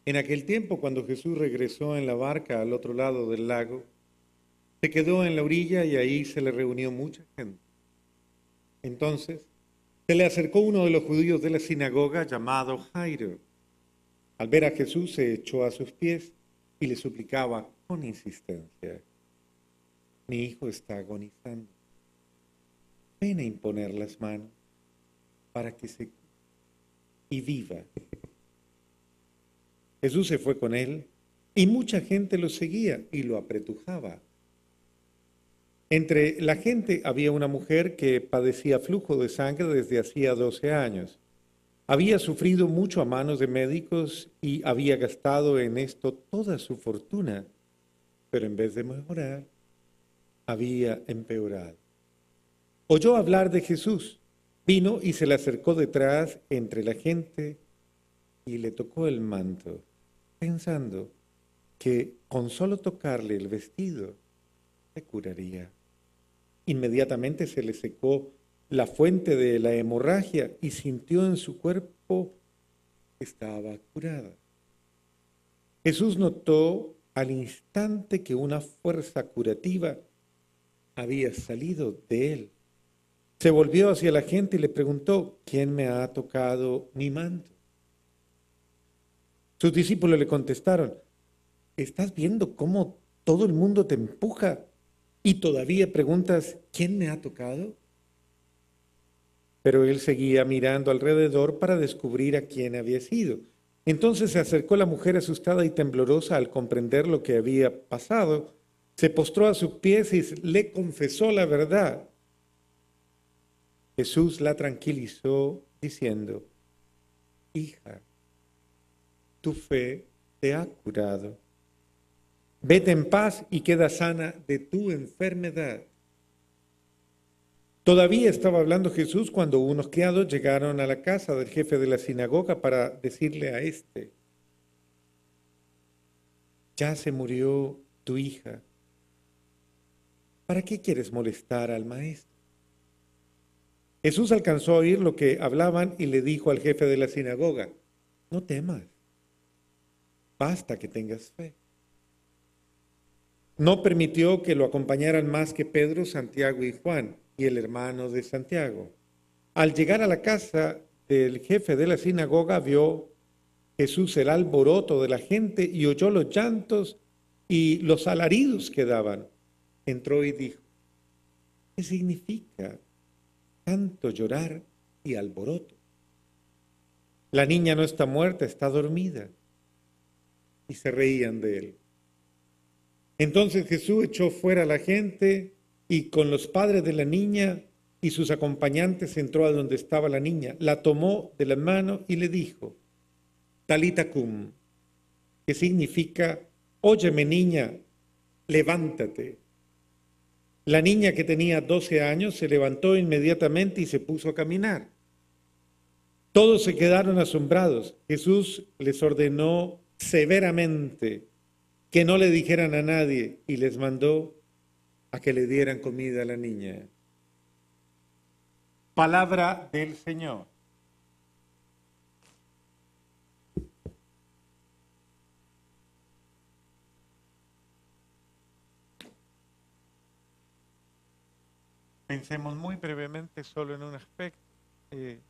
En aquel tiempo, cuando Jesús regresó en la barca al otro lado del lago, se quedó en la orilla y ahí se le reunió mucha gente. Entonces, se le acercó uno de los judíos de la sinagoga llamado Jairo. Al ver a Jesús, se echó a sus pies y le suplicaba con insistencia: Mi hijo está agonizando. Ven a imponer las manos para que se cure y viva. Jesús se fue con él y mucha gente lo seguía y lo apretujaba. Entre la gente había una mujer que padecía flujo de sangre desde hacía 12 años. Había sufrido mucho a manos de médicos y había gastado en esto toda su fortuna, pero en vez de mejorar, había empeorado. Oyó hablar de Jesús, vino y se le acercó detrás entre la gente y le tocó el manto, pensando que con solo tocarle el vestido se curaría. Inmediatamente se le secó la fuente de la hemorragia y sintió en su cuerpo que estaba curada. Jesús notó al instante que una fuerza curativa había salido de él. Se volvió hacia la gente y le preguntó: ¿Quién me ha tocado mi manto? Sus discípulos le contestaron: ¿Estás viendo cómo todo el mundo te empuja y todavía preguntas: ¿Quién me ha tocado? Pero él seguía mirando alrededor para descubrir a quién había sido. Entonces se acercó la mujer asustada y temblorosa al comprender lo que había pasado. Se postró a sus pies y le confesó la verdad. Jesús la tranquilizó diciendo: Hija, tu fe te ha curado. Vete en paz y queda sana de tu enfermedad. Todavía estaba hablando Jesús cuando unos criados llegaron a la casa del jefe de la sinagoga para decirle a éste: Ya se murió tu hija. ¿Para qué quieres molestar al maestro? Jesús alcanzó a oír lo que hablaban y le dijo al jefe de la sinagoga: No temas, basta que tengas fe. No permitió que lo acompañaran más que Pedro, Santiago y Juan, y el hermano de Santiago. Al llegar a la casa del jefe de la sinagoga, vio Jesús el alboroto de la gente y oyó los llantos y los alaridos que daban. Entró y dijo: ¿Qué significa tanto llorar y alboroto? La niña no está muerta, está dormida. Y se reían de él. Entonces Jesús echó fuera a la gente y con los padres de la niña y sus acompañantes entró a donde estaba la niña, la tomó de la mano y le dijo: Talita cum, que significa: Óyeme, niña, levántate. La niña, que tenía 12 años, se levantó inmediatamente y se puso a caminar. Todos se quedaron asombrados. Jesús les ordenó severamente que no le dijeran a nadie y les mandó a que le dieran comida a la niña. Palabra del Señor. Pensemos muy brevemente solo en un aspecto. Eh,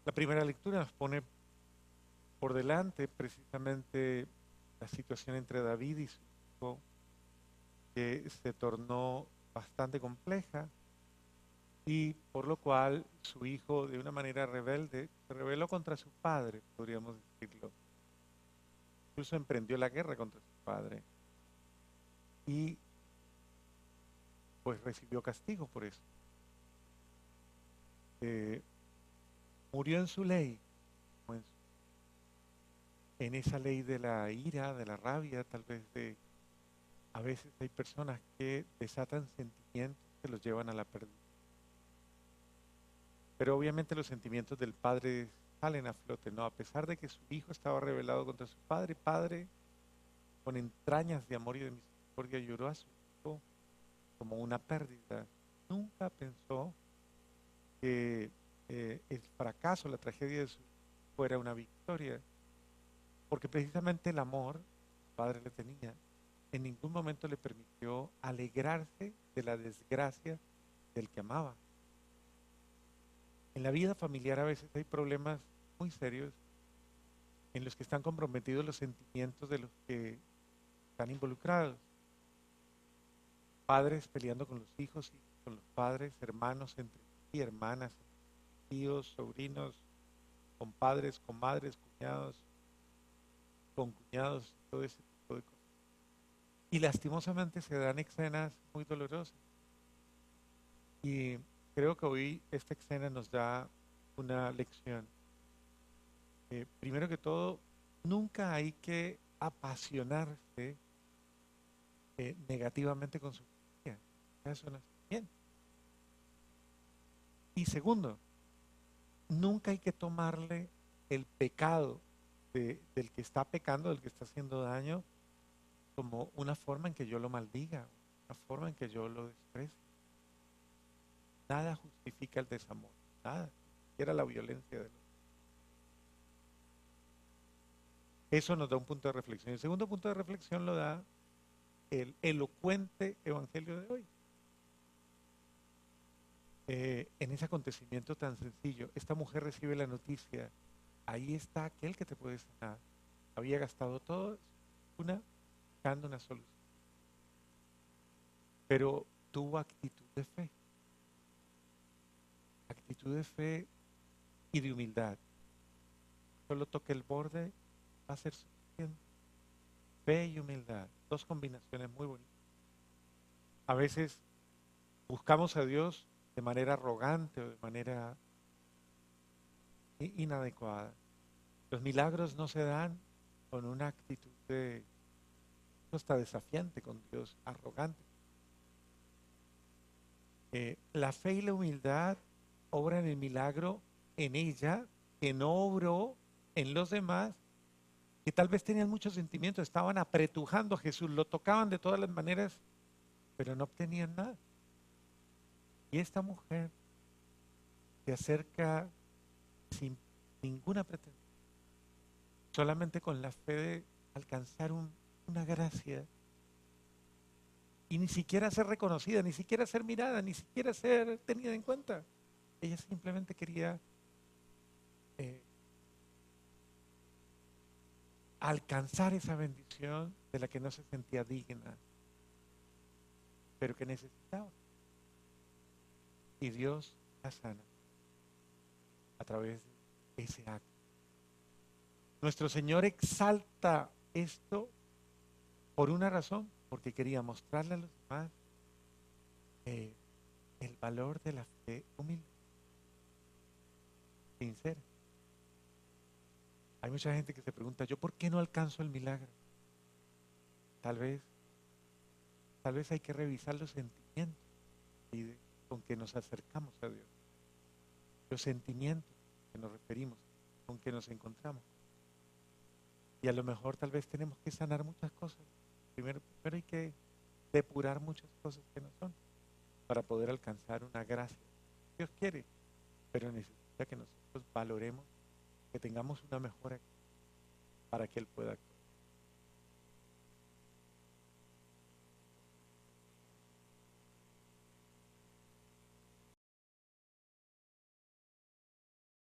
la primera lectura nos pone por delante precisamente la situación entre David y su hijo, que se tornó bastante compleja y por lo cual su hijo, de una manera rebelde, se rebeló contra su padre, podríamos decirlo. Incluso emprendió la guerra contra su padre y pues recibió castigo por eso. Eh, Murió en su ley, como en esa ley de la ira, de la rabia, tal vez de... A veces hay personas que desatan sentimientos que los llevan a la pérdida. Pero obviamente los sentimientos del padre salen a flote, ¿no? A pesar de que su hijo estaba rebelado contra su padre, padre, con entrañas de amor y de misericordia, lloró a su hijo como una pérdida. Nunca pensó que el fracaso, la tragedia de su hijo fuera una victoria. porque precisamente el amor que el padre le tenía, en ningún momento le permitió alegrarse de la desgracia del que amaba. En la vida familiar a veces hay problemas muy serios en los que están comprometidos los sentimientos de los que están involucrados. Padres peleando con los hijos, hijos con los padres, hermanos entre sí, hermanas, tíos, sobrinos, compadres, comadres, cuñados, con cuñados, todo ese tipo de cosas. Y lastimosamente se dan escenas muy dolorosas. Y creo que hoy esta escena nos da una lección. Primero que todo, nunca hay que apasionarse negativamente con su familia. Eso no está bien. Y segundo, nunca hay que tomarle el pecado del que está pecando, del que está haciendo daño, como una forma en que yo lo maldiga, una forma en que yo lo desprecie. Nada justifica el desamor, nada, era la violencia de los. Eso nos da un punto de reflexión. El segundo punto de reflexión lo da el elocuente evangelio de hoy. En ese acontecimiento tan sencillo, esta mujer recibe la noticia, ahí está aquel que te puede sanar. Había gastado todo, buscando una solución. Pero tuvo actitud de fe y de humildad. Solo toque el borde, va a ser suficiente. Fe y humildad, dos combinaciones muy bonitas. A veces buscamos a Dios de manera arrogante o de manera inadecuada. Los milagros no se dan con una actitud de hasta desafiante con Dios, arrogante. La fe y la humildad obran el milagro en ella, que no obró en los demás, que tal vez tenían muchos sentimientos, estaban apretujando a Jesús, lo tocaban de todas las maneras, pero no obtenían nada. Y esta mujer se acerca sin ninguna pretensión, solamente con la fe de alcanzar una gracia y ni siquiera ser reconocida, ni siquiera ser mirada, ni siquiera ser tenida en cuenta. Ella simplemente quería eh, alcanzar esa bendición de la que no se sentía digna, pero que necesitaba. Y Dios la sana a través de ese acto. Nuestro Señor exalta esto por una razón, porque quería mostrarle a los demás el valor de la fe humilde, sincera. Hay mucha gente que se pregunta, ¿yo por qué no alcanzo el milagro? Tal vez hay que revisar los sentimientos con que nos acercamos a Dios, los sentimientos que nos referimos, con que nos encontramos. Y a lo mejor tal vez tenemos que sanar muchas cosas. Primero hay que depurar muchas cosas que no son para poder alcanzar una gracia. Dios quiere, pero necesita que nosotros valoremos, que tengamos una mejor actitud para que Él pueda actuar.